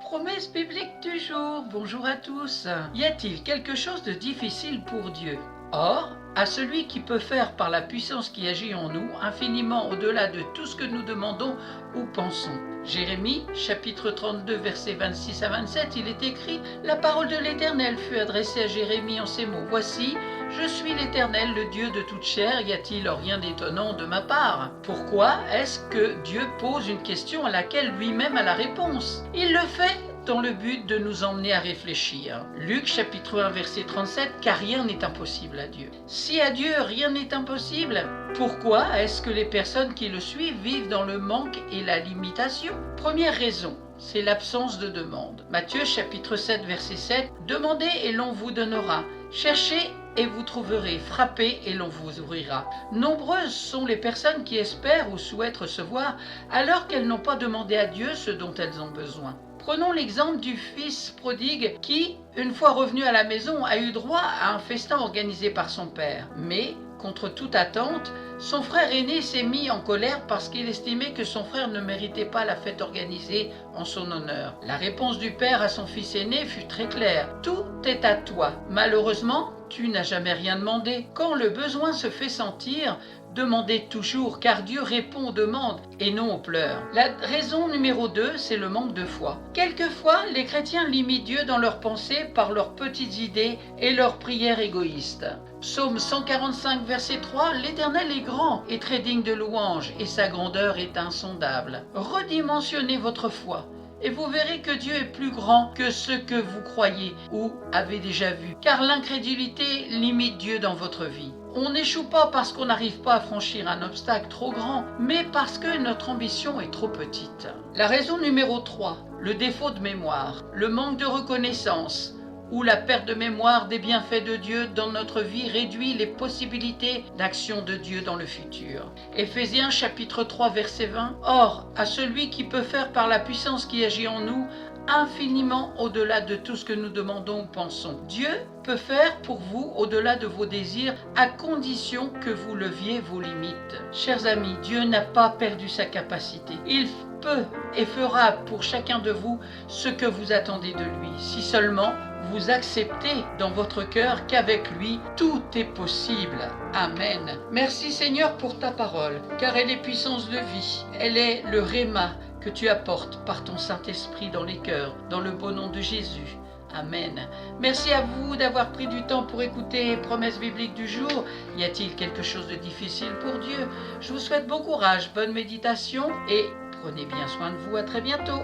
Promesse biblique du jour, bonjour à tous. Y a-t-il quelque chose de difficile pour Dieu? Or, à celui qui peut faire par la puissance qui agit en nous, infiniment au-delà de tout ce que nous demandons ou pensons. Jérémie, chapitre 32, versets 26 à 27, il est écrit « La parole de l'Éternel fut adressée à Jérémie en ces mots. Voici, je suis l'Éternel, le Dieu de toute chair, y a-t-il rien d'étonnant de ma part ?» Pourquoi est-ce que Dieu pose une question à laquelle lui-même a la réponse? Il le fait dans le but de nous emmener à réfléchir. Luc chapitre 1 verset 37, car rien n'est impossible à Dieu. Si à Dieu rien n'est impossible, pourquoi est-ce que les personnes qui le suivent vivent dans le manque et la limitation? Première raison, c'est l'absence de demande. Matthieu chapitre 7 verset 7, demandez et l'on vous donnera. Cherchez et vous trouverez, frappez et l'on vous ouvrira. Nombreuses sont les personnes qui espèrent ou souhaitent recevoir alors qu'elles n'ont pas demandé à Dieu ce dont elles ont besoin. Prenons l'exemple du fils prodigue qui, une fois revenu à la maison, a eu droit à un festin organisé par son père. Mais, contre toute attente, son frère aîné s'est mis en colère parce qu'il estimait que son frère ne méritait pas la fête organisée en son honneur. La réponse du père à son fils aîné fut très claire. « Tout est à toi. Malheureusement, tu n'as jamais rien demandé. » Quand le besoin se fait sentir, demandez toujours, car Dieu répond aux demandes et non aux pleurs. La raison numéro 2, c'est le manque de foi. Quelquefois, les chrétiens limitent Dieu dans leurs pensées par leurs petites idées et leurs prières égoïstes. Psaume 145, verset 3, « L'Éternel est grand et très digne de louange, et sa grandeur est insondable. » Redimensionnez votre foi. Et vous verrez que Dieu est plus grand que ce que vous croyez ou avez déjà vu. Car l'incrédulité limite Dieu dans votre vie. On n'échoue pas parce qu'on n'arrive pas à franchir un obstacle trop grand, mais parce que notre ambition est trop petite. La raison numéro 3, le défaut de mémoire, le manque de reconnaissance ou la perte de mémoire des bienfaits de Dieu dans notre vie réduit les possibilités d'action de Dieu dans le futur. Éphésiens chapitre 3 verset 20. Or, à celui qui peut faire par la puissance qui agit en nous, infiniment au-delà de tout ce que nous demandons ou pensons. Dieu peut faire pour vous au-delà de vos désirs à condition que vous leviez vos limites. Chers amis, Dieu n'a pas perdu sa capacité. Il peut et fera pour chacun de vous ce que vous attendez de lui, si seulement vous acceptez dans votre cœur qu'avec lui, tout est possible. Amen. Merci Seigneur pour ta parole, car elle est puissance de vie. Elle est le réma que tu apportes par ton Saint-Esprit dans les cœurs, dans le beau nom de Jésus. Amen. Merci à vous d'avoir pris du temps pour écouter Promesse biblique du jour. Y a-t-il quelque chose de difficile pour Dieu? Je vous souhaite bon courage, bonne méditation et prenez bien soin de vous. À très bientôt.